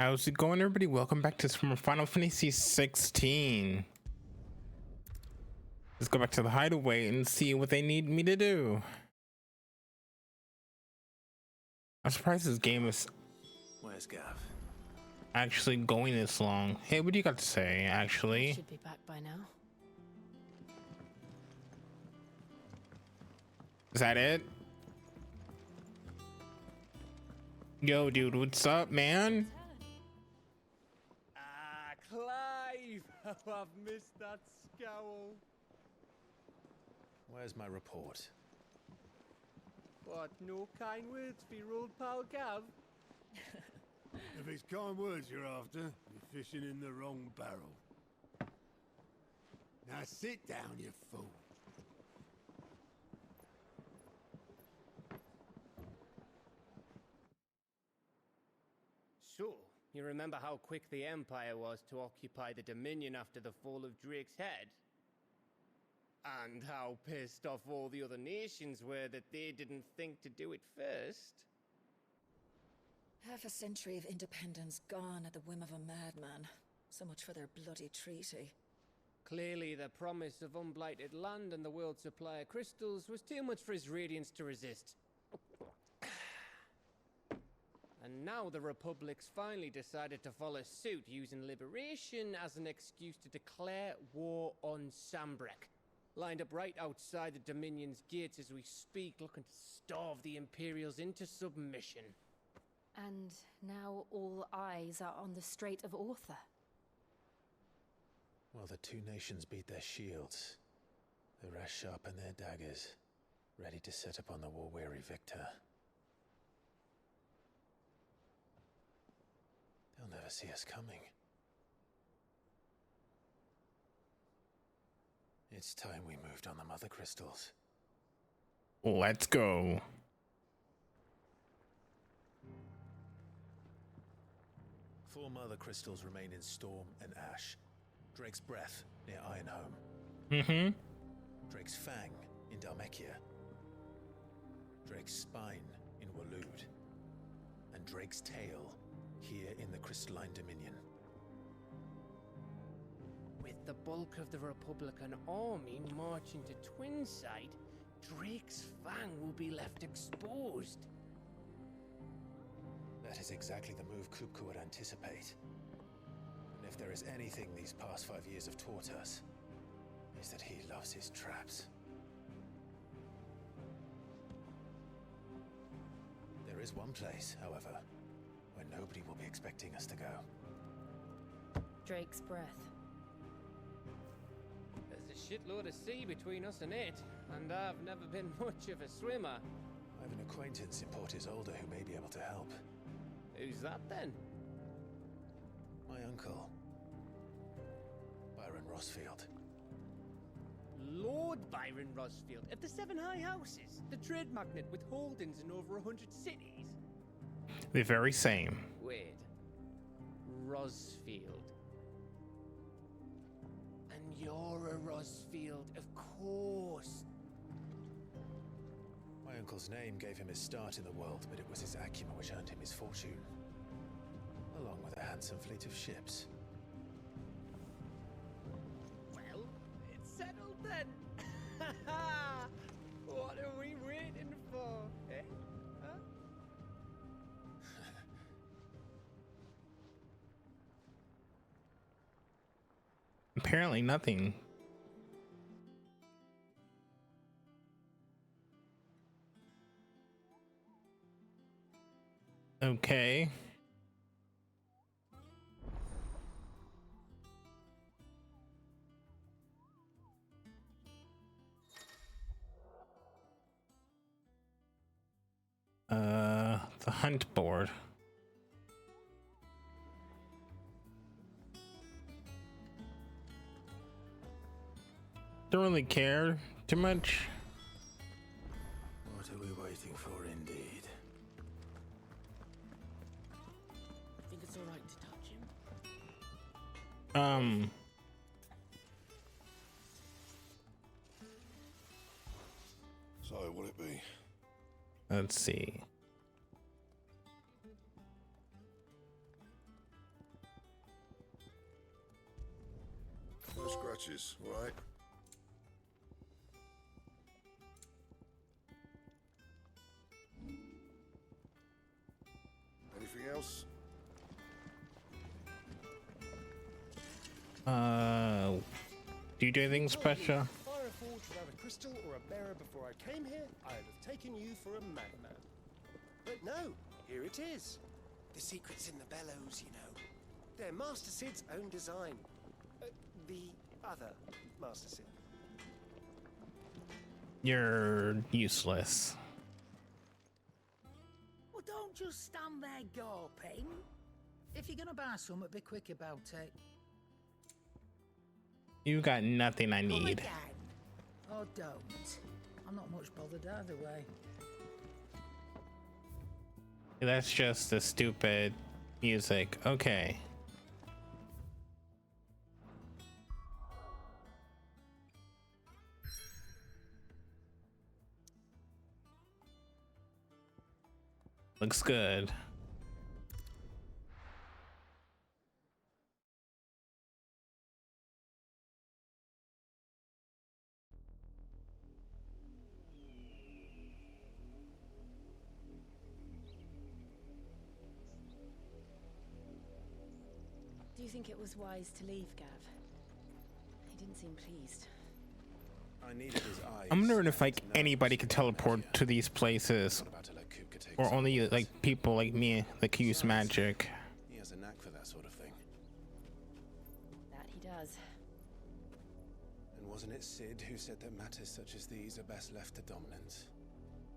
How's it going, everybody? Welcome back to some Final Fantasy 16. Let's go back to the hideaway and see what they need me to do. I'm surprised this game is Where's Gav? actually going this long. Hey, what do you got to say, actually? Should be back by now. Is that it? Yo, dude, what's up, man? Ah, Clive! How I've missed that scowl. Where's my report? What, no kind words for your old pal Gav? If it's kind words you're after, you're fishing in the wrong barrel. Now sit down, you fool. So, you remember how quick the Empire was to occupy the Dominion after the fall of Drake's head? And how pissed off all the other nations were that they didn't think to do it first? Half a century of independence gone at the whim of a madman. So much for their bloody treaty. Clearly, the promise of unblighted land and the world's supply of crystals was too much for his radiance to resist. And now the Republic's finally decided to follow suit, using liberation as an excuse to declare war on Sambrek. Lined up right outside the Dominion's gates as we speak, looking to starve the Imperials into submission. And now all eyes are on the Strait of Author. Well, the two nations beat their shields. The rest sharpen their daggers, ready to set upon the war-weary victor. They'll never see us coming. It's time we moved on the mother crystals. Let's go. 4 mother crystals remain in Storm and Ash. Drake's Breath near Ironhome. Drake's Fang in Dhalmekia. Drake's Spine in Waloed. And Drake's Tail here in the Crystalline Dominion. With the bulk of the Republican army marching to Twinside, Drake's Fang will be left exposed. That is exactly the move Kupka would anticipate. And if there is anything these past 5 years have taught us, is that he loves his traps. There is one place, however, where nobody will be expecting us to go. Drake's Breath. There's a shitload of sea between us and it, and I've never been much of a swimmer. I have an acquaintance in Port Isolde who may be able to help. Who's that then? My uncle, Byron Rosfield. Lord Byron Rosfield of the 7 High Houses, the trade magnate with holdings in over 100 cities. The very same. Wait, Rosfield. And you're a Rosfield, of course. My uncle's name gave him his start in the world, but it was his acumen which earned him his fortune, along with a handsome fleet of ships. Well, it's settled then. What are we waiting for, eh? Huh? Apparently nothing. Okay. The hunt board. Don't really care too much. What are we waiting for, indeed? Think it's alright to touch him? So, will it be? Let's see. scratches, all right? Anything else? Do you do anything special? Fire a forge without a crystal or a bearer before I came here, I'd have taken you for a madman. But no, here it is. The secret's in the bellows, you know. They're Master Sid's own design. The other Master Sid. You're useless. Well, don't just stand there gawping. If you're gonna buy something, be quick about it. You got nothing I Come need. again. Or don't. I'm not much bothered either way. That's just the stupid music. Okay. Looks good. Do you think it was wise to leave, Gav? He didn't seem pleased. I needed his eyes. I'm wondering if like to know anybody it could was teleport Nakia. to these places, Not about to let Kupka take or some only of this. like people like me that can use magic. He has a knack for that sort of thing. That he does. And wasn't it Sid who said that matters such as these are best left to dominance?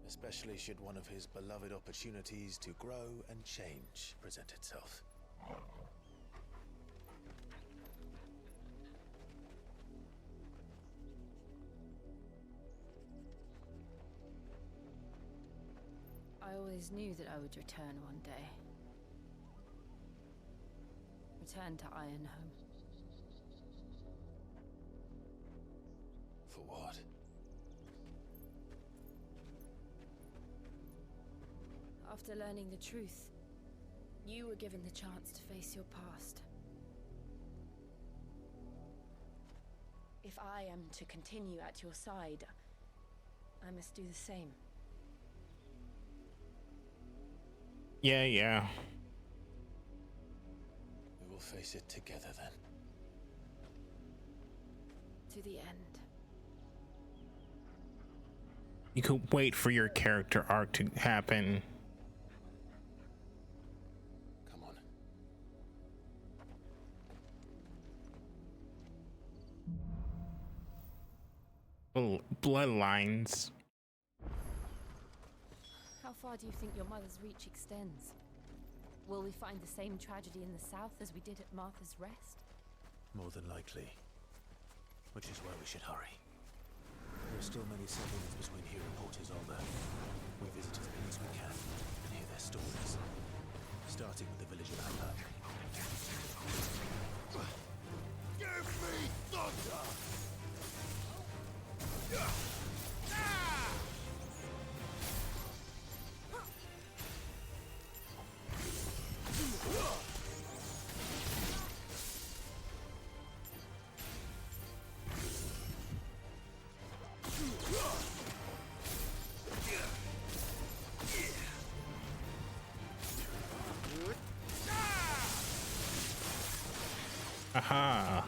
Especially should one of his beloved opportunities to grow and change present itself. I always knew that I would return one day. Return to Ironhome. For what? After learning the truth, you were given the chance to face your past. If I am to continue at your side, I must do the same. Yeah. We will face it together then. To the end. You could wait for your character arc to happen. Come on. Bloodlines. How far do you think your mother's reach extends? Will we find the same tragedy in the south as we did at Martha's Rest? More than likely. Which is why we should hurry. There are still many settlements between here and Port Isolde. We visit as many as we can and hear their stories. Starting with the village of Amber. Give me thunder! Aha.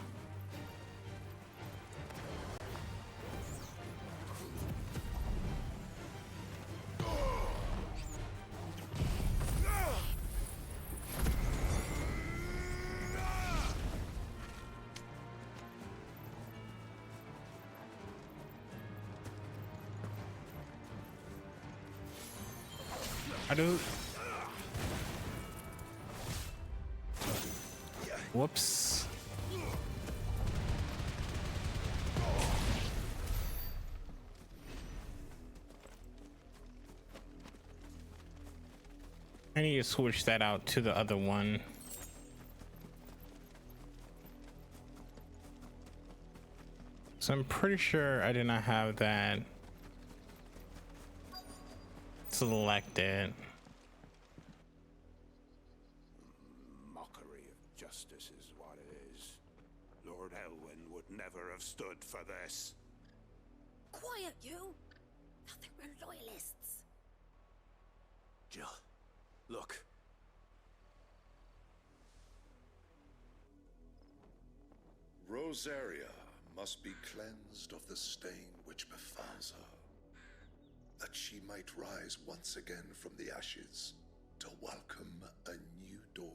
I do. Whoops. I need to switch that out to the other one. So I'm pretty sure I did not have that selected. Mockery of justice is what it is. Lord Elwyn would never have stood for this. Quiet, you! Nothing, we're loyalists. Jill, look. Rosaria must be cleansed of the stain which befalls her, that she might rise once again from the ashes to welcome a new dawn.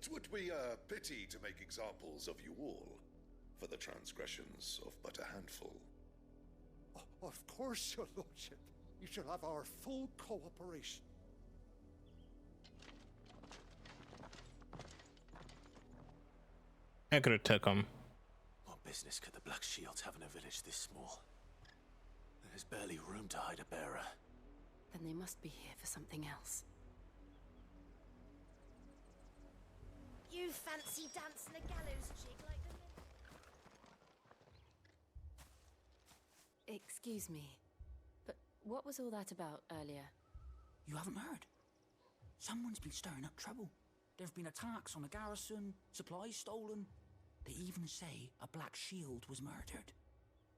'Twould be a pity to make examples of you all, for the transgressions of but a handful. Of course, your lordship. You shall have our full cooperation. I could have took him. What business could the Black Shields have in a village this small? There's barely room to hide a bearer. Then they must be here for something else. You fancy dancing a gallows jig like the... Excuse me, but what was all that about earlier? You haven't heard? Someone's been stirring up trouble. There have been attacks on the garrison, supplies stolen. They even say a Black Shield was murdered.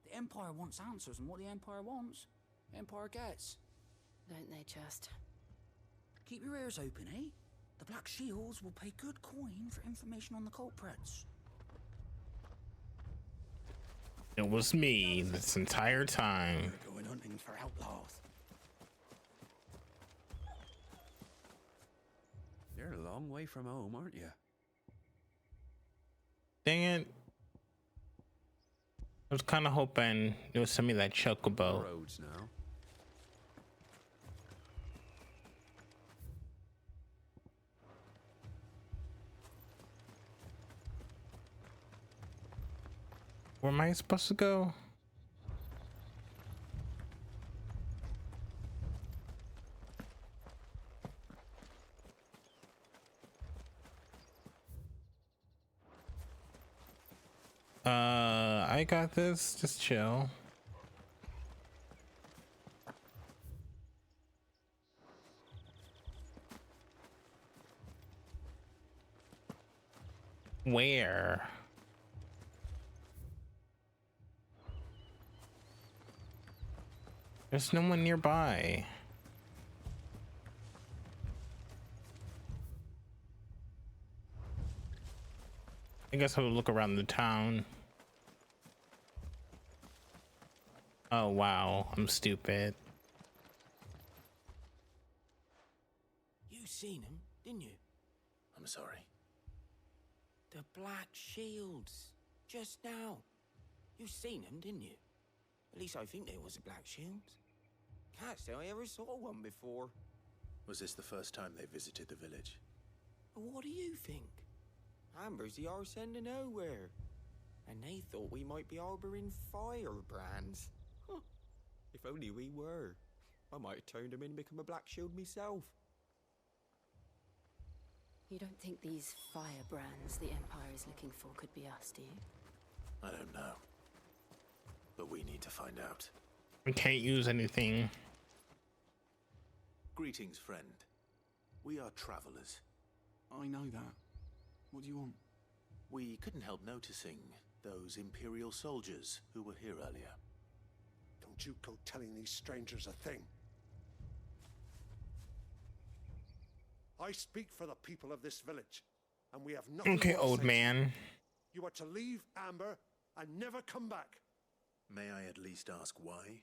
The Empire wants answers, and what the Empire wants, the Empire gets. Don't they just? Keep your ears open, eh? The Black Shields will pay good coin for information on the culprits. It was me this entire time. We're going hunting for outlaws. You're a long way from home, aren't you? Dang it. I was kind of hoping it would send me that chocobo. Roads now. Where am I supposed to go? I got this. Just chill. Where? There's no one nearby. I guess I'll look around the town. Oh wow, I'm stupid. You seen him, didn't you? I'm sorry. The Black Shields. Just now. You seen him, didn't you? At least I think there was a Black Shields. Can't say I ever saw one before. Was this the first time they visited the village? What do you think? Amber's the arse end of nowhere. And they thought we might be harboring firebrands. Huh. If only we were. I might have turned them in and become a Black Shield myself. You don't think these firebrands the Empire is looking for could be us, do you? I don't know. But we need to find out. We can't use anything. Greetings, friend. We are travelers. I know that. What do you want? We couldn't help noticing those Imperial soldiers who were here earlier. Don't you go telling these strangers a thing. I speak for the people of this village, and we have nothing Okay, more to old say. man. You are to leave Amber and never come back. May I at least ask why?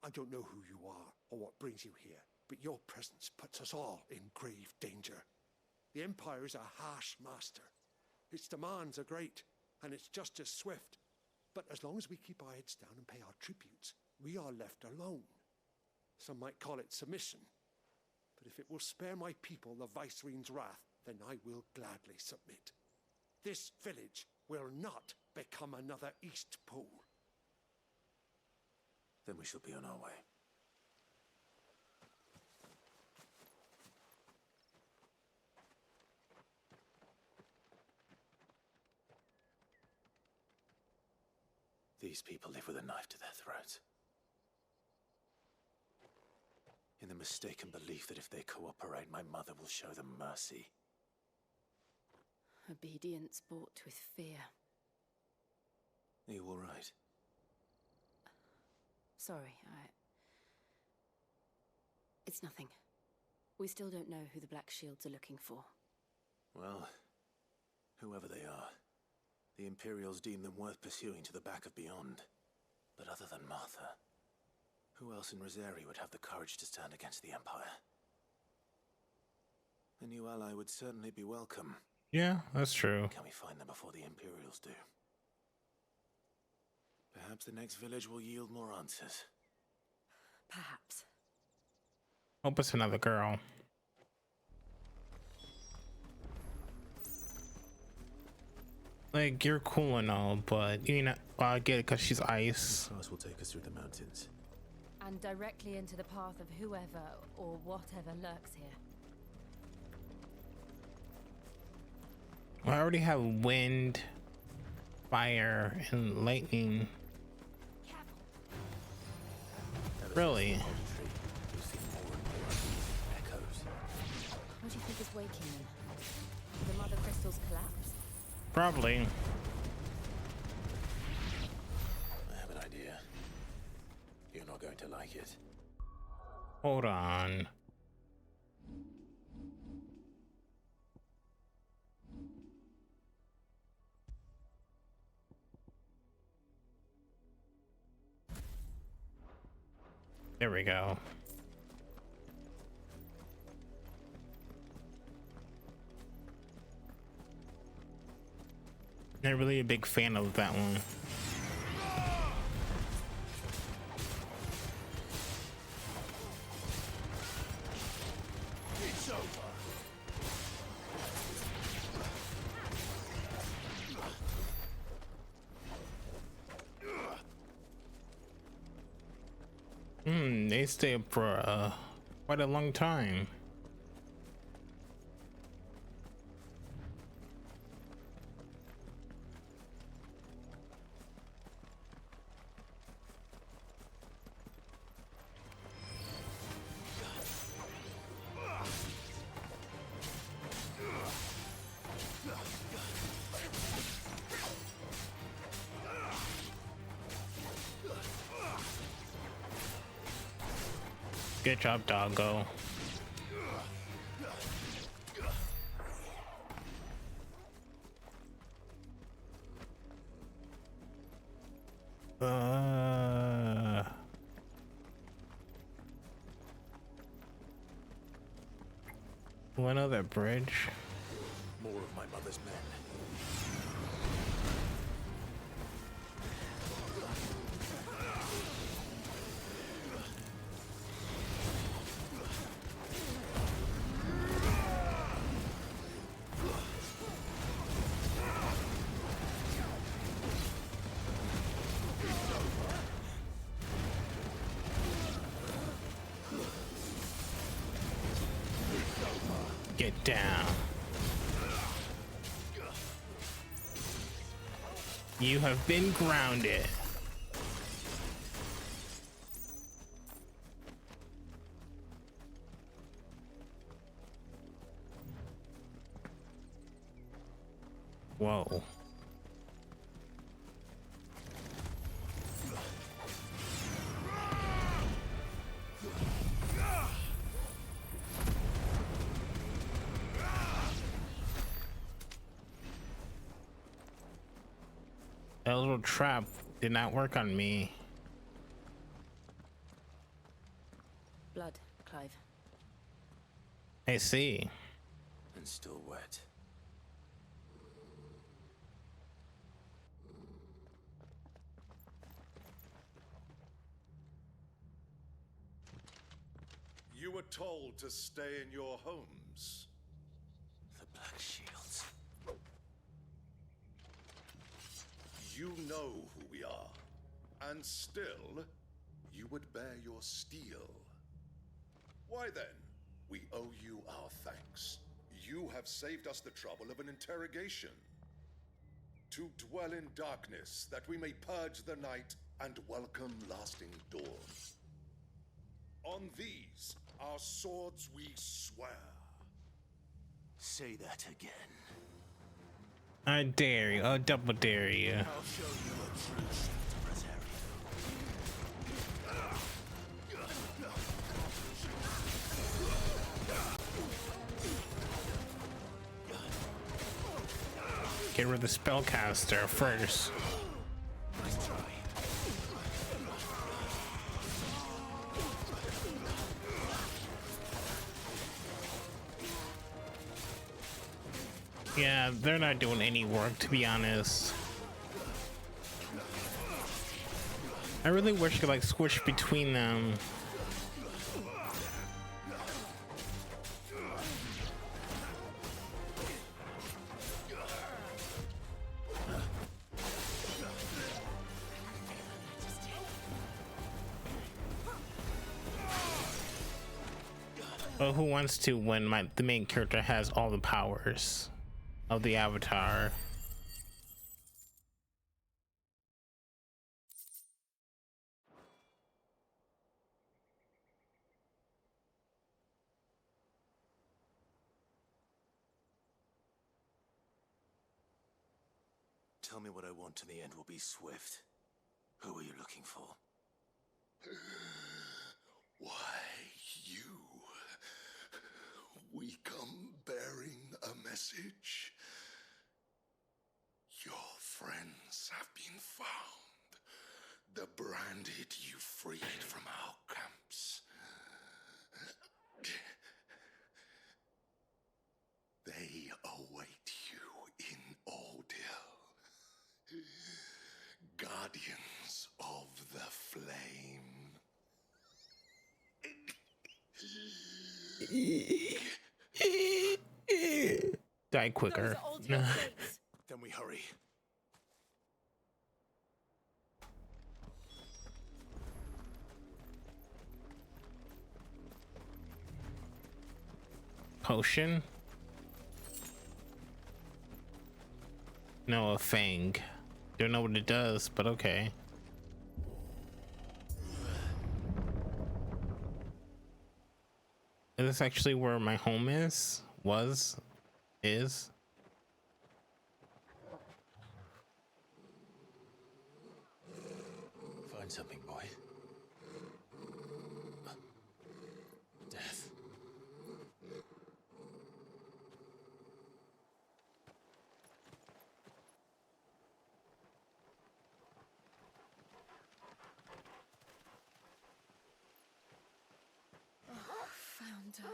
I don't know who you are or what brings you here, but your presence puts us all in grave danger. The Empire is a harsh master. Its demands are great, and its justice swift. But as long as we keep our heads down and pay our tributes, we are left alone. Some might call it submission. But if it will spare my people the Viceroy's wrath, then I will gladly submit. This village will not become another East Pole. Then we shall be on our way. These people live with a knife to their throats. In the mistaken belief that if they cooperate, my mother will show them mercy. Obedience bought with fear. Are you all right? Sorry, It's nothing. We still don't know who the Black Shields are looking for. Well, whoever they are, the Imperials deem them worth pursuing to the back of beyond. But other than Martha, who else in Rosari would have the courage to stand against the Empire? A new ally would certainly be welcome. Yeah, that's true. Can we find them before the Imperials do? Perhaps the next village will yield more answers. Perhaps. Hope it's another girl. Like, you're cool and all, but you know, I get it because she's ice. The pass will take us through the mountains. And directly into the path of whoever or whatever lurks here. I already have wind, fire, and lightning. Really? What do you think is waking them? The mother crystals collapse? Probably. I have an idea. You're not going to like it. Hold on. There we go. Not really a big fan of that one. It's over. They stay up for quite a long time. Good job, doggo. One other bridge. More of my mother's men. Get down. You have been grounded. Whoa. That little trap did not work on me. Blood, Clive. I see. And still wet. You were told to stay in your homes. The Black Shields. You know who we are, and still, you would bear your steel. Why then, we owe you our thanks. You have saved us the trouble of an interrogation. To dwell in darkness, that we may purge the night and welcome lasting dawn. On these, our swords we swear. Say that again. I dare you. I double dare you. I'll show you a true Secretariat. Get rid of the spellcaster first. Nice try. Yeah, they're not doing any work, to be honest. I really wish I could like switch between them. But who wants to when the main character has all the powers of the avatar? Tell me what I want and the end will be swift. Who are you looking for? Why, you. We come bearing a message. Your friends have been found. The branded you freed from our camps. They await you in Ordeal. Guardians of the Flame. Die quicker. Then we hurry. Potion? No, a fang. Don't know what it does, but okay. Is this actually where my home is? Is? Find something, boy. Death. Found her.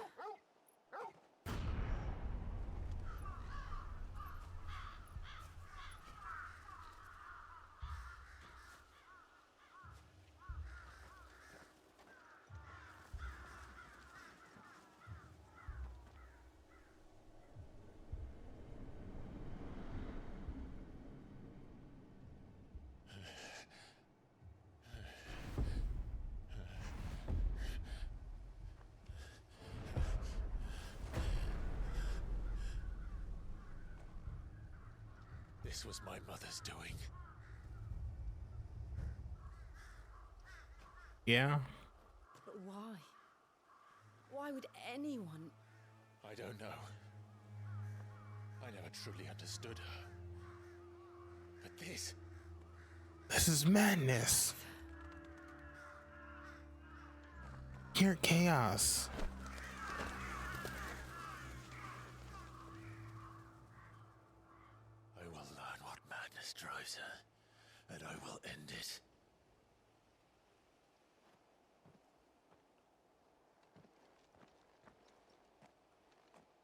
This was my mother's doing. Yeah. But why? Why would anyone? I don't know. I never truly understood her. But this... This is madness. Pure chaos. I will learn what madness drives her, and I will end it.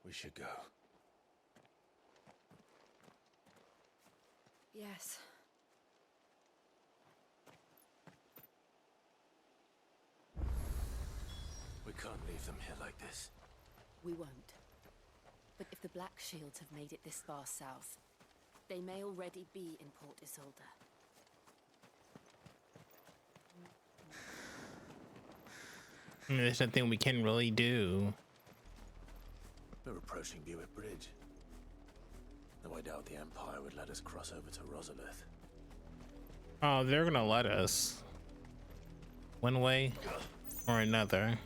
We should go. Yes. We can't leave them here like this. We won't. But if the Black Shields have made it this far south, they may already be in Port Isolde. I mean, there's nothing we can really do. We're approaching Buick Bridge. Though I doubt the Empire would let us cross over to Rosalith. Oh, they're gonna let us. One way or another.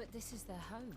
But this is their home.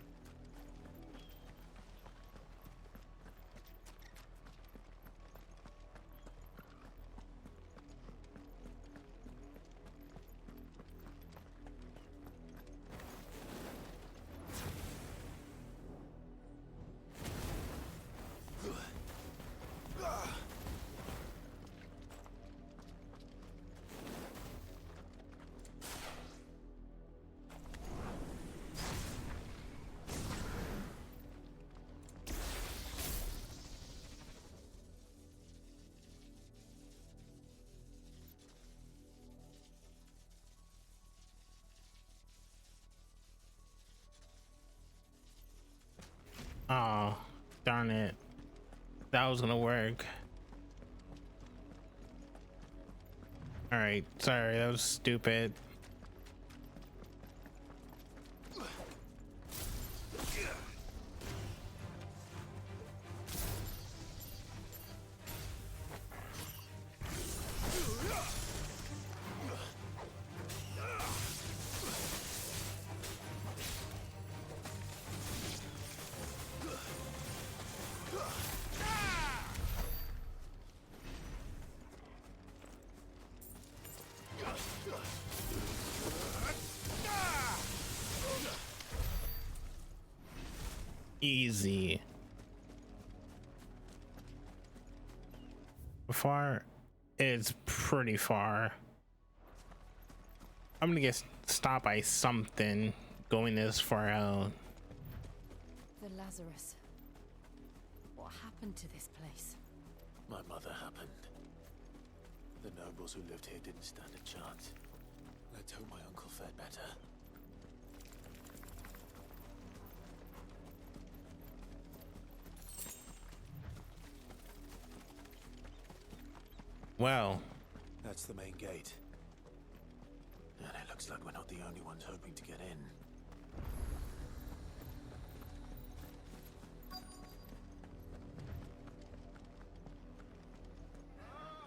Oh, darn it. That was gonna work. Alright, sorry, that was stupid. Easy. Far? It's pretty far. I'm gonna get stopped by something going this far out. The Lazarus. What happened to this place? My mother happened. The nobles who lived here didn't stand a chance. Let's hope my uncle fared better. Well, that's the main gate. And it looks like we're not the only ones hoping to get in.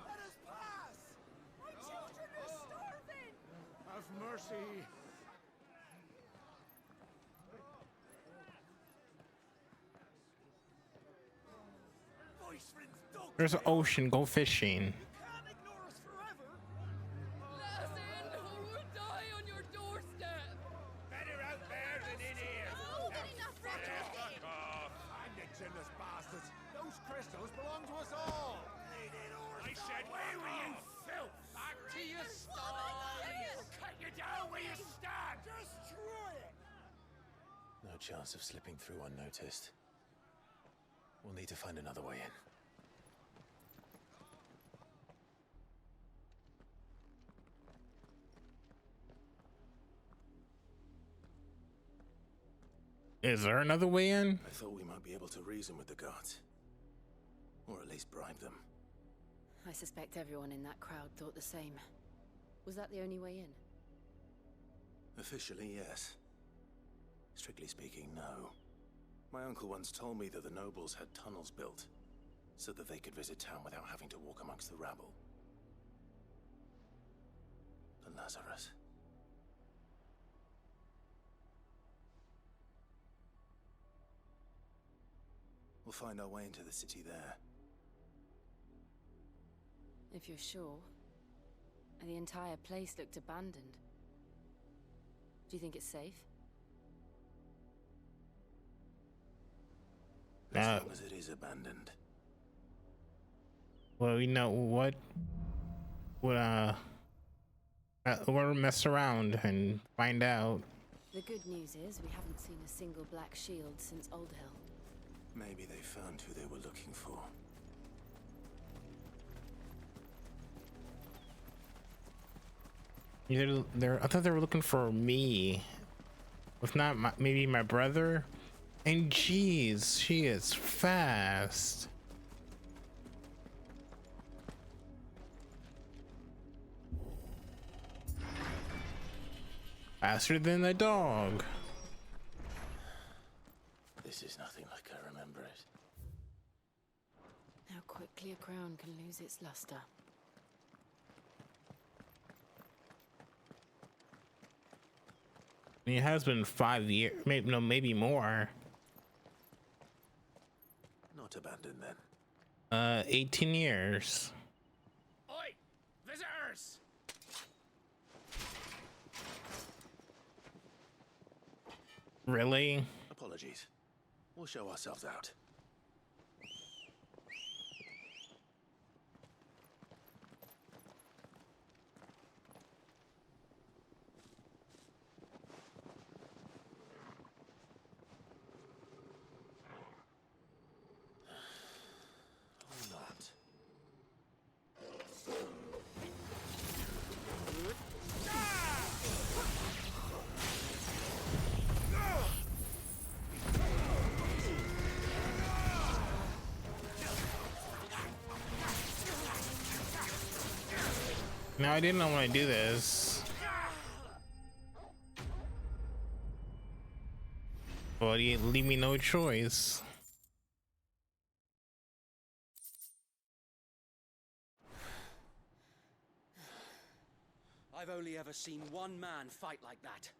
Let us pass! My children are starving! Have mercy! there's an ocean, go fishing. No chance of slipping through unnoticed. We'll need to find another way in. Is there another way in? I thought we might be able to reason with the guards. Or at least bribe them. I suspect everyone in that crowd thought the same. Was that the only way in? Officially, yes. Strictly speaking, no. My uncle once told me that the nobles had tunnels built, so that they could visit town without having to walk amongst the rabble. The Lazarus. We'll find our way into the city there. If you're sure. The entire place looked abandoned. Do you think it's safe? As long as it is abandoned. Well, you know what? We'll mess around and find out. The good news is we haven't seen a single black shield since Old Hill. Maybe they found who they were looking for. I thought they were looking for me. If not, maybe my brother. And geez, she is fast. Faster than a dog. This is nothing like I remember it. How quickly a crown can lose its luster. It has been 5 years, maybe no, maybe more. Not abandoned then. 18 years. Oi! Visitors! Really? Apologies. We'll show ourselves out. Or not. No, I didn't want to do this. But you leave me no choice. I've only ever seen one man fight like that.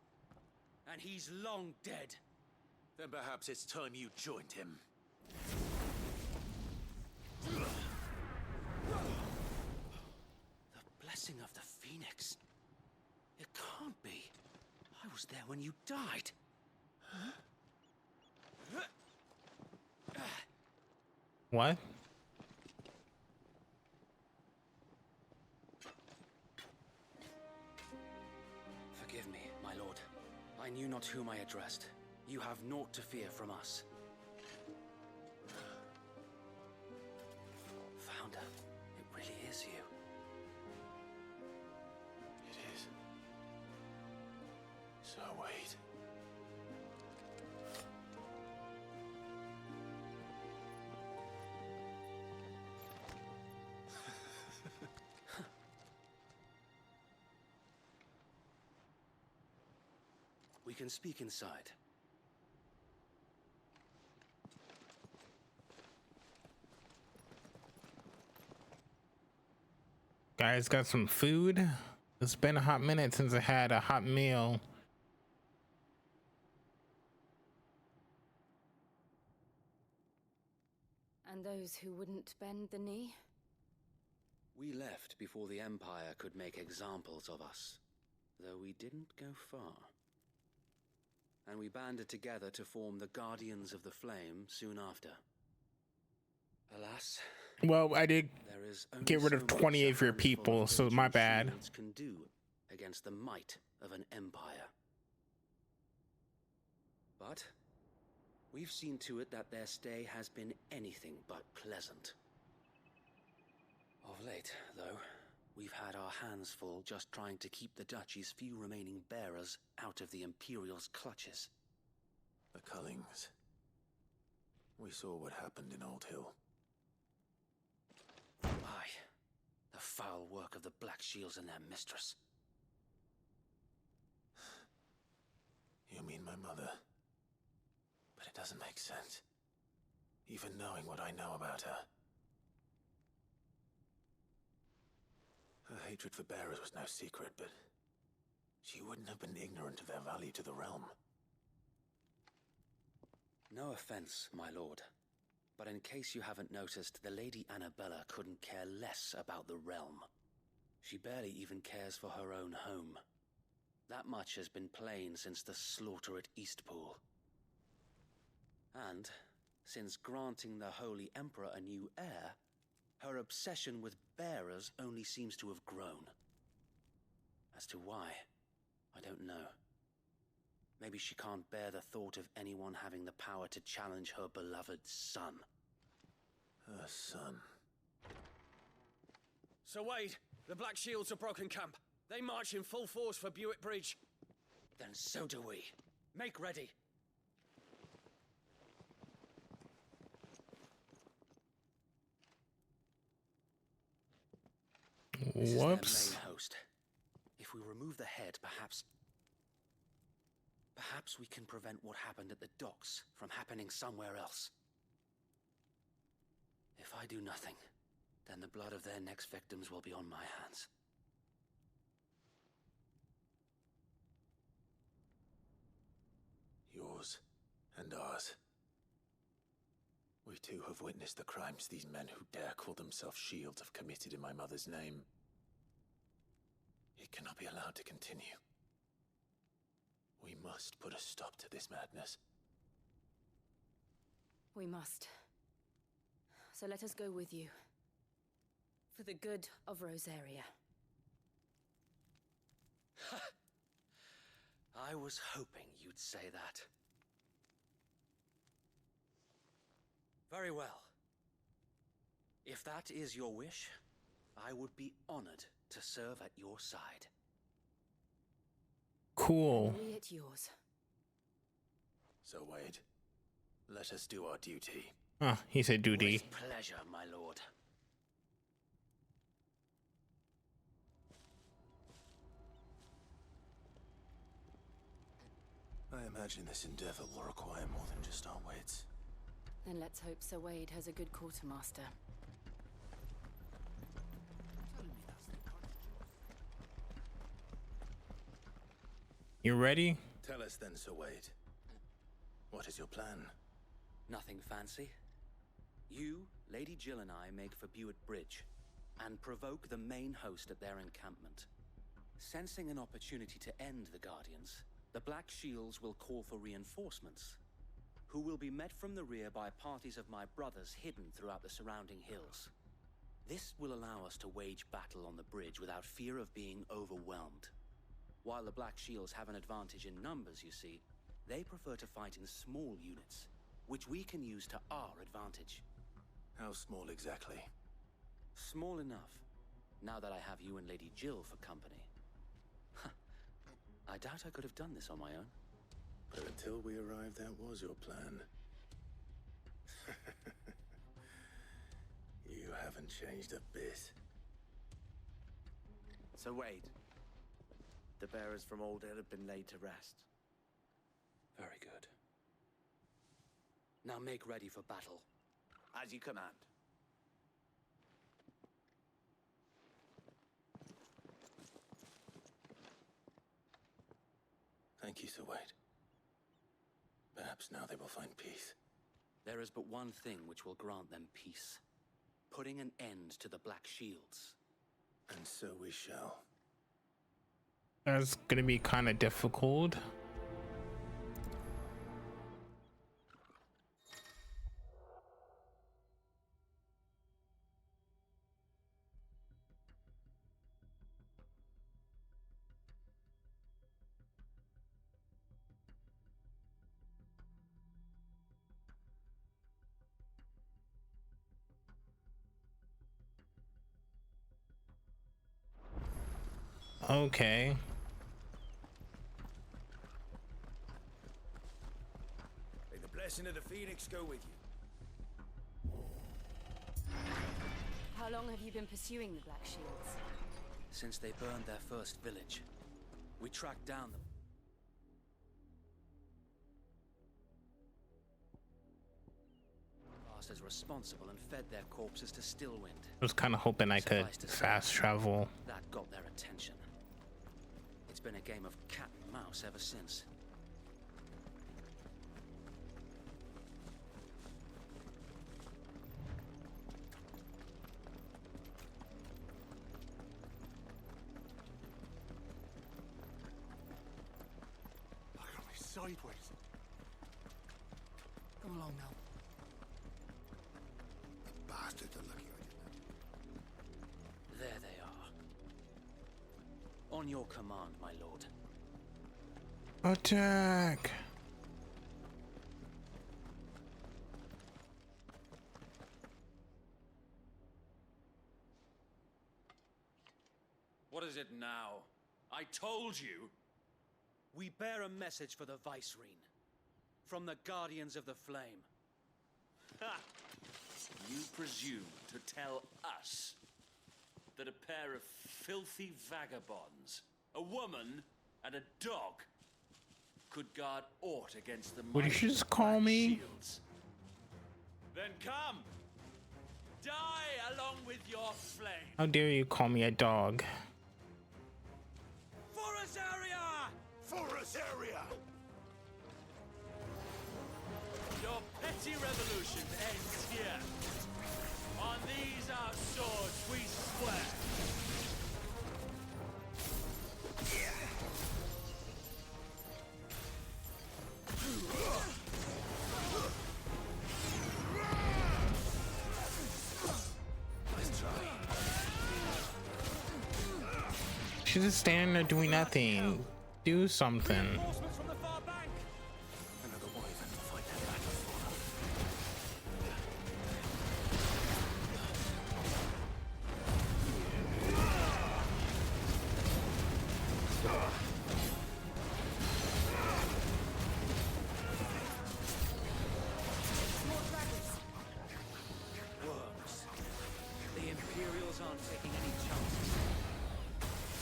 And he's long dead. Then perhaps it's time you joined him. The blessing of the Phoenix. It can't be. I was there when you died. What? Forgive me, my lord. I knew not whom I addressed. You have naught to fear from us. Founder, it really is you. It is. So wait. We can speak inside. Guys, got some food? It's been a hot minute since I had a hot meal. And those who wouldn't bend the knee? We left before the Empire could make examples of us, though we didn't go far. And we banded together to form the Guardians of the Flame soon after. Alas, Well, I did there is only get rid so of much 20 a of your handful people, of so my ancient bad. shields can do against the might of an empire. But we've seen to it that their stay has been anything but pleasant. Of late, though, we've had our hands full just trying to keep the Duchy's few remaining bearers out of the Imperial's clutches. The Cullings. We saw what happened in Old Hill. Aye, the foul work of the Black Shields and their mistress. You mean my mother? But it doesn't make sense. Even knowing what I know about her. Her hatred for bearers was no secret, but she wouldn't have been ignorant of their value to the realm. No offense, my lord, but in case you haven't noticed, the Lady Annabella couldn't care less about the realm. She barely even cares for her own home. That much has been plain since the slaughter at Eastpool. And, since granting the Holy Emperor a new heir, her obsession with bearers only seems to have grown. As to why, I don't know. Maybe she can't bear the thought of anyone having the power to challenge her beloved son. Her son. So Wade, the Black Shields have broken camp. They march in full force for Buick Bridge. Then so do we. Make ready. This Whoops. is their main host. If we remove the head, perhaps we can prevent what happened at the docks from happening somewhere else. If I do nothing, then the blood of their next victims will be on my hands. And ours. We too have witnessed the crimes these men who dare call themselves shields have committed in my mother's name. It cannot be allowed to continue. We must put a stop to this madness. We must. So let us go with you. For the good of Rosaria. I was hoping you'd say that. Very well. If that is your wish, I would be honored to serve at your side. Cool. We at yours. So Wade, let us do our duty. Ah, he said duty. With pleasure, my lord. I imagine this endeavor will require more than just our wits. Then let's hope Sir Wade has a good quartermaster. You ready? Tell us then, Sir Wade. What is your plan? Nothing fancy. You, Lady Jill and I make for Buett Bridge and provoke the main host at their encampment. Sensing an opportunity to end the Guardians, the Black Shields will call for reinforcements, who will be met from the rear by parties of my brothers hidden throughout the surrounding hills. This will allow us to wage battle on the bridge without fear of being overwhelmed. While the Black Shields have an advantage in numbers, you see, they prefer to fight in small units, which we can use to our advantage. How small exactly? Small enough, now that I have you and Lady Jill for company. I doubt I could have done this on my own. But until we arrived, that was your plan. You haven't changed a bit. So Wade, the bearers from Old Hill have been laid to rest. Very good. Now make ready for battle. As you command. Thank you, Sir Wade. Perhaps now they will find peace. There is but one thing which will grant them peace. Putting an end to the Black Shields. And so we shall. That's gonna be kind of difficult. Okay. May the blessing of the Phoenix go with you. How long have you been pursuing the Black Shields? Since they burned their first village, we tracked down them. As responsible and fed their corpses to Stillwind. I was kind of hoping I could fast travel. That got their attention. It's been a game of cat and mouse ever since. Look at me sideways. Come along now. Bastards are lucky I didn't. There they are. On your command, my lord. Attack! What is it now? I told you! We bear a message for the Vicereine. From the Guardians of the Flame. Ha! You presume to tell us that a pair of filthy vagabonds, a woman and a dog, could guard aught against the Would you mighty just call Black me? Shields? Then come! Die along with your flame! How dare you call me a dog? For Rosaria! For Rosaria! mighty revolution ends here. On these our swords we swear. She's just standing there doing nothing. Do something. Worms. The Imperials aren't taking any chances.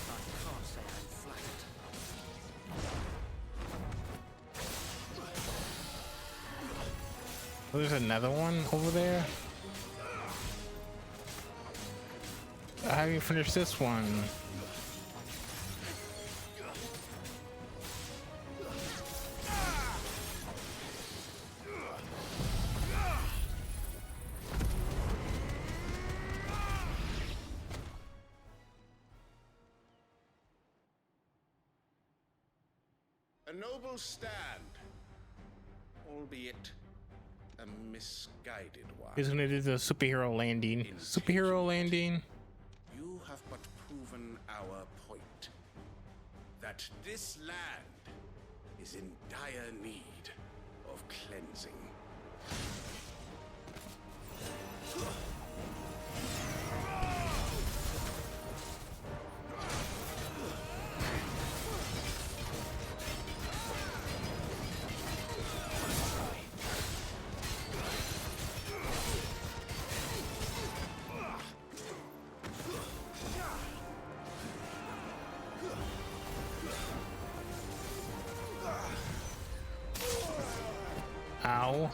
I can't say I'm flattered. Oh, there's another one over there. I haven't even finished this one. A noble stand, albeit a misguided one. He's gonna do the superhero landing. Superhero landing. You have but proven our point. That this land is in dire need of cleansing. Ow.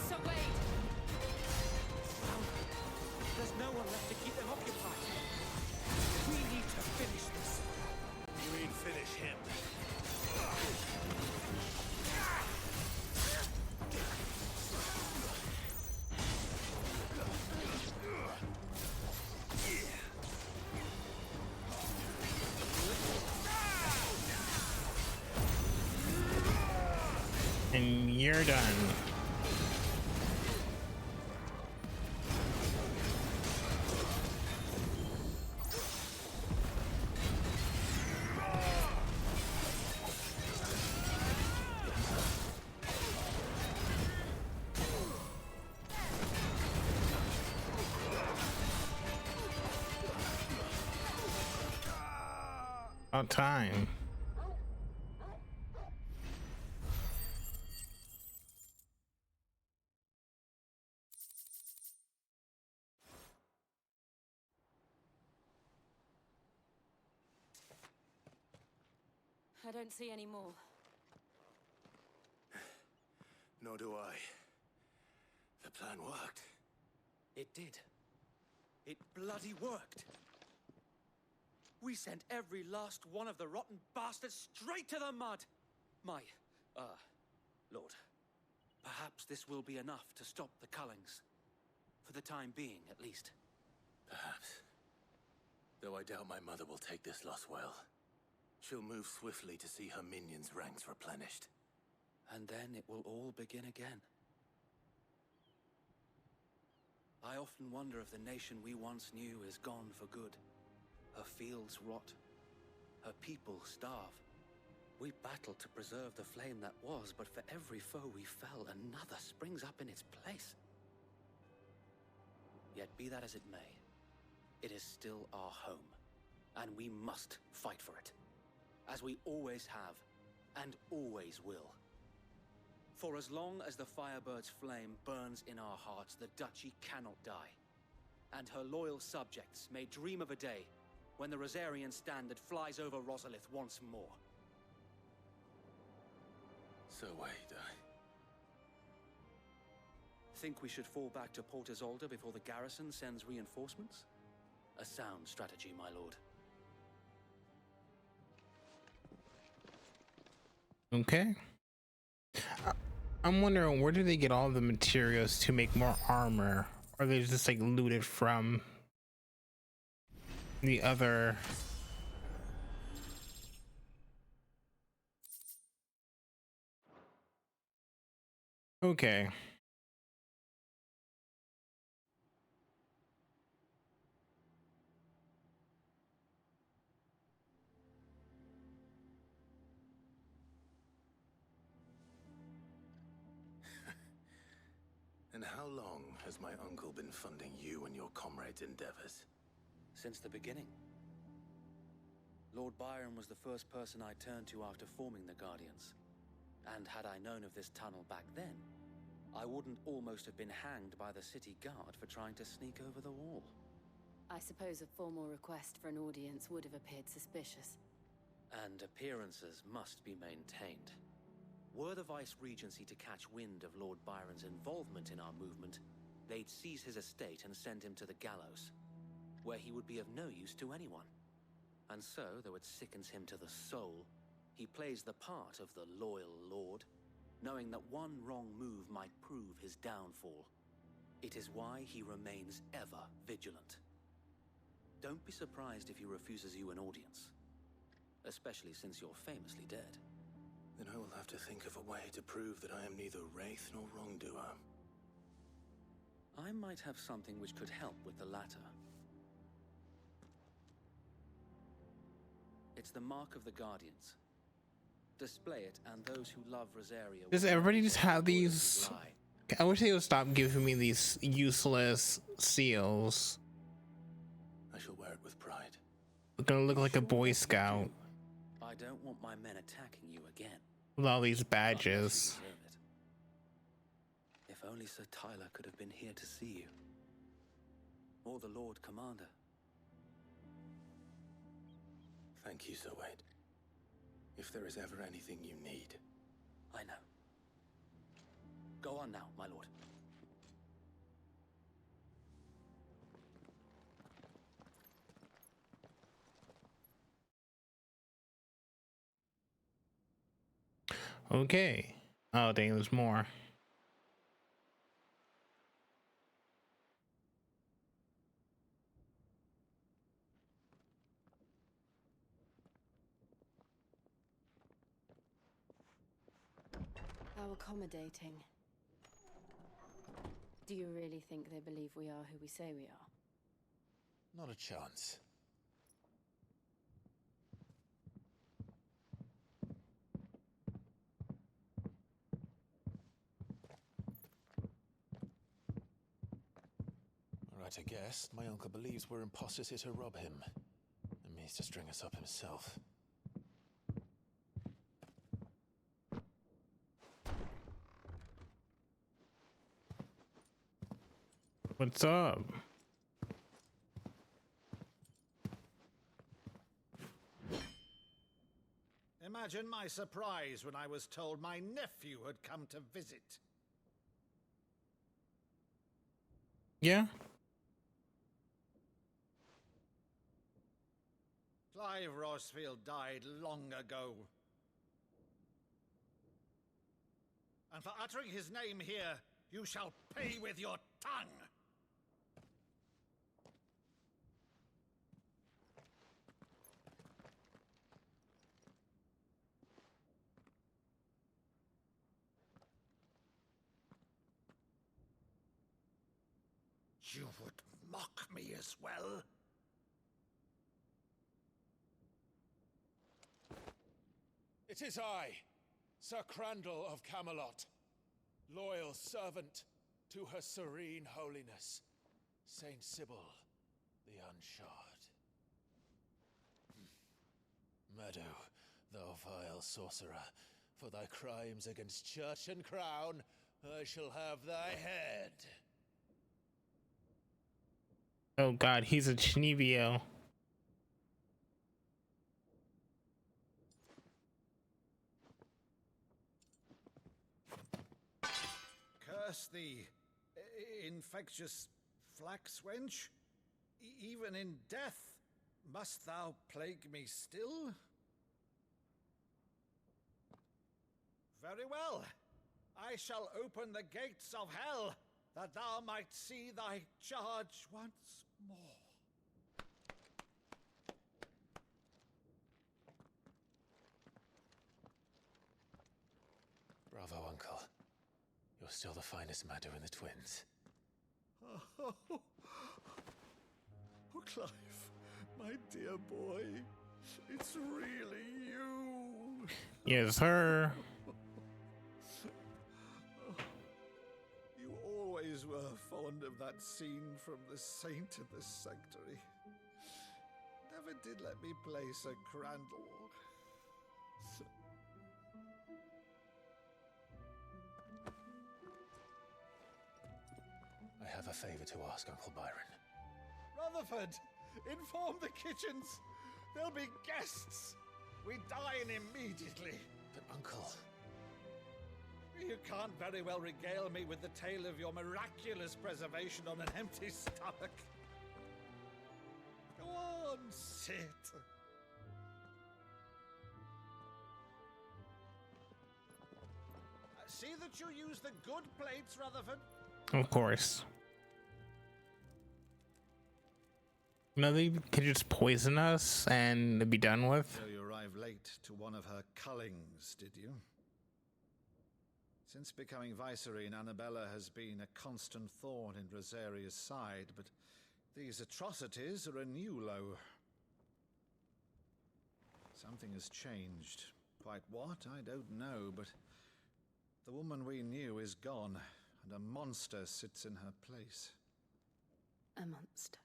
So wait. There's no one left to keep them occupied. We need to finish this. You mean finish him? And you're done. About time. I don't see any more. Nor do I. The plan worked. It did. It bloody worked. We sent every last one of the rotten bastards straight to the mud. My, Lord, perhaps this will be enough to stop the Cullings. For the time being, at least. Perhaps. Though I doubt my mother will take this loss well. She'll move swiftly to see her minions' ranks replenished. And then it will all begin again. I often wonder if the nation we once knew is gone for good. Her fields rot. Her people starve. We battled to preserve the flame that was, but for every foe we fell, another springs up in its place. Yet be that as it may, it is still our home, and we must fight for it, as we always have, and always will. For as long as the Firebird's flame burns in our hearts, the Duchy cannot die, and her loyal subjects may dream of a day when the Rosarian standard flies over Rosalith once more. So wait, Think we should fall back to Port Isolde before the garrison sends reinforcements? A sound strategy, my lord. Okay. I'm wondering, where do they get all the materials to make more armor? Or they just like looted from the other? Okay. And how long has my uncle been funding you and your comrades' endeavors? Since the beginning. Lord Byron was the first person I turned to after forming the Guardians. And had I known of this tunnel back then, I wouldn't almost have been hanged by the city guard for trying to sneak over the wall. I suppose a formal request for an audience would have appeared suspicious. And appearances must be maintained. Were the Vice-Regency to catch wind of Lord Byron's involvement in our movement, they'd seize his estate and send him to the gallows, where he would be of no use to anyone. And so, though it sickens him to the soul, he plays the part of the loyal lord, knowing that one wrong move might prove his downfall. It is why he remains ever vigilant. Don't be surprised if he refuses you an audience, especially since you're famously dead. Then I will have to think of a way to prove that I am neither wraith nor wrongdoer. I might have something which could help with the latter. It's the mark of the Guardians. Display it, and those who love Rosaria... Does everybody just have these? I wish they would stop giving me these useless seals. I shall wear it with pride. I'm gonna look like a Boy Scout I don't want my men attacking you again. with all these badges. If only Sir Tyler could have been here to see you. Or the Lord Commander. Thank you, Sir Wade. If there is ever anything you need. I know. Go on now, my lord. Okay. Oh dang, there's more. How accommodating. Do you really think they believe we are who we say we are? Not a chance. Right, I guess. My uncle believes we're imposters here to rob him. And means to string us up himself. What's up? Imagine my surprise when I was told my nephew had come to visit. Yeah. Clive Rosfield died long ago. And for uttering his name here, you shall pay with your tongue! You would mock me as well? It is I, Sir Crandall of Camelot, loyal servant to Her Serene Holiness, Saint Sybil the Unshod. Meadow, thou vile sorcerer, for thy crimes against church and crown, I shall have thy head. Oh god, he's a Chnevio. curse thee, infectious flax wench? Even in death must thou plague me still? Very well. I shall open the gates of hell, that thou might see thy charge once more. Bravo, Uncle. You're still the finest Maddo in the twins. Oh, Clive, my dear boy, it's really you. Yes, sir. You always were fond of that scene from The Saint in the Sanctuary. Never did let me play Sir Crandall. I have a favor to ask, Uncle Byron. Rutherford, inform the kitchens. There'll be guests. We dine immediately. But, Uncle... You can't very well regale me with the tale of your miraculous preservation on an empty stomach. Go on, sit. See that you use the good plates, Rutherford. Of course. No, they could just poison us and be done with. So you arrived late to one of her cullings, did you? Since becoming Vicereine, Annabella has been a constant thorn in Rosaria's side, but these atrocities are a new low. Something has changed. Quite what, I don't know, but the woman we knew is gone, and a monster sits in her place. A monster.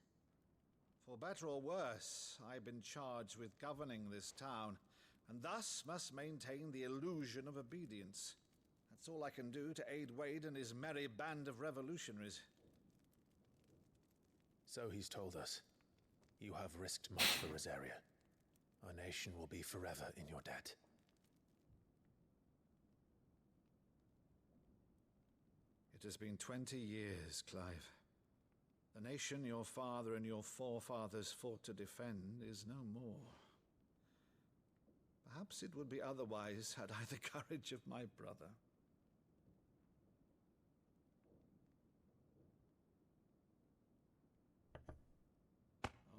For better or worse, I've been charged with governing this town, and thus must maintain the illusion of obedience. That's all I can do to aid Wade and his merry band of revolutionaries. So he's told us. You have risked much for Rosaria. Our nation will be forever in your debt. It has been 20 years, Clive. The nation your father and your forefathers fought to defend is no more. Perhaps it would be otherwise had I the courage of my brother.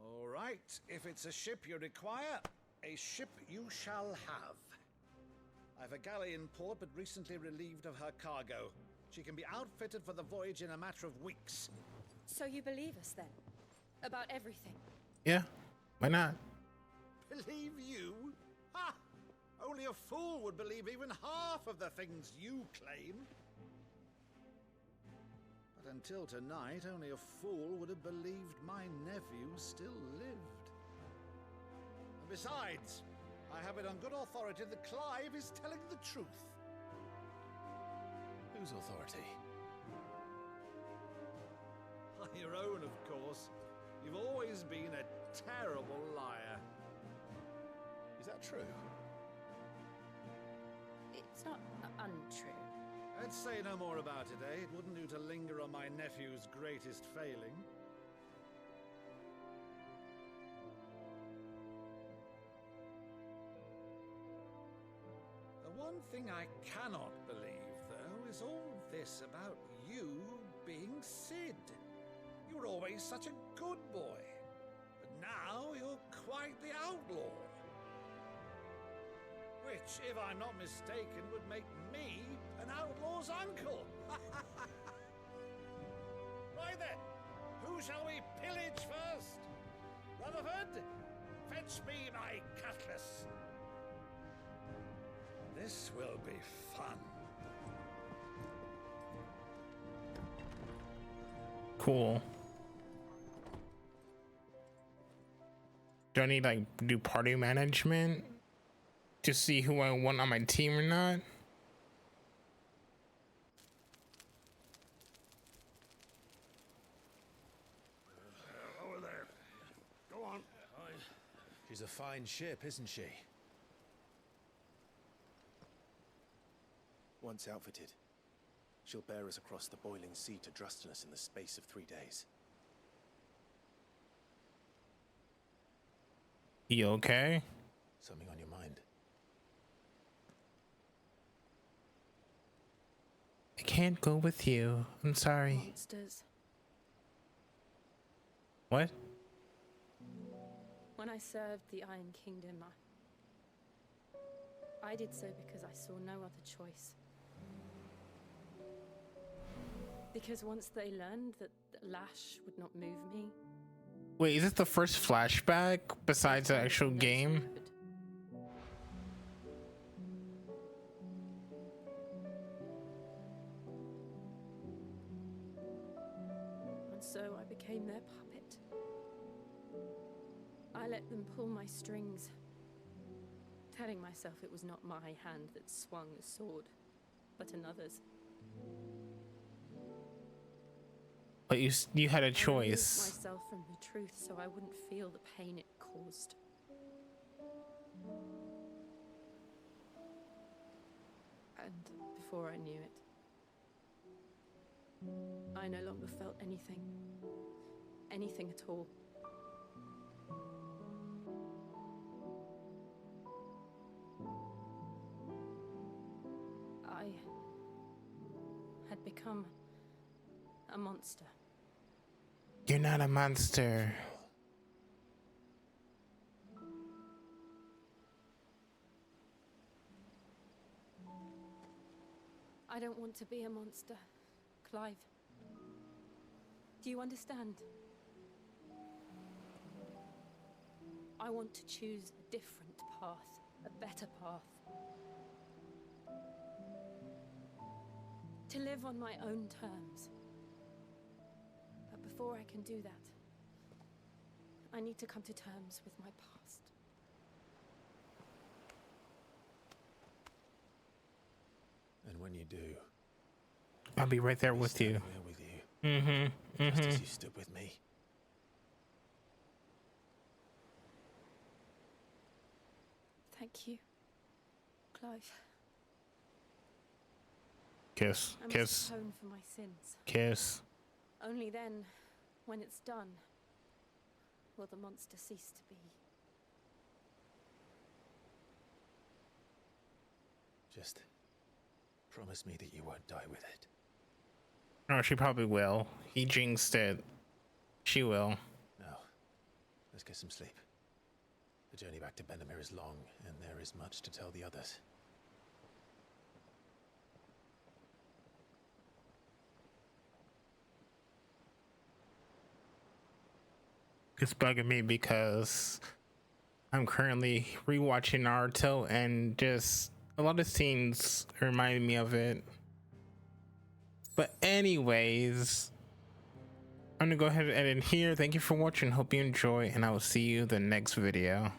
All right, if it's a ship you require, a ship you shall have. I've a galley in port, but recently relieved of her cargo. She can be outfitted for the voyage in a matter of weeks. So you believe us then? About everything? Yeah, why not? Believe you? Ha! Only a fool would believe even half of the things you claim. But until tonight, only a fool would have believed my nephew still lived. And besides, I have it on good authority that Clive is telling the truth. Whose authority? Your own, of course. You've always been a terrible liar. Is that true? It's not untrue. Let's say no more about it, eh? It wouldn't do to linger on my nephew's greatest failing. The one thing I cannot believe, though, is all this about you being Sid. You were always such a good boy, but now you're quite the outlaw. Which, if I'm not mistaken, would make me an outlaw's uncle. Right then, who shall we pillage first? Rutherford, fetch me my cutlass. This will be fun. Cool. Do I need like do party management to see who I want on my team or not? Over there. Go on. She's a fine ship, isn't she? Once outfitted, She'll bear us across the boiling sea to Drustinus in the space of 3 days. You okay? Something on your mind? I can't go with you. I'm sorry. Monsters. What? When I served the Iron Kingdom, I did so because I saw no other choice. Because once they learned that Lash would not move me. Wait, is this the first flashback besides the actual game? And so I became their puppet. I let them pull my strings, telling myself it was not my hand that swung the sword, but another's. But you had a I removed choice. myself from the truth so I wouldn't feel the pain it caused. And before I knew it, I no longer felt anything. Anything at all. I had become a monster. You're not a monster. I don't want to be a monster, Clive. Do you understand? I want to choose a different path, a better path. To live on my own terms. But before I can do that, I need to come to terms with my past. And when you do, I'll be right there with you. there with you. Just as you stood with me. Thank you, Clive. Kiss, I must kiss, atone for my sins. kiss. Only then, when it's done, will the monster cease to be. Just promise me that you won't die with it. No, she probably will. He jinxed it. She will. Now, let's get some sleep. The journey back to Benamir is long, and there is much to tell the others. It's bugging me because I'm currently rewatching Naruto and just a lot of scenes remind me of it. But anyways, I'm gonna go ahead and end it here. Thank you for watching. Hope you enjoy, and I will see you the next video.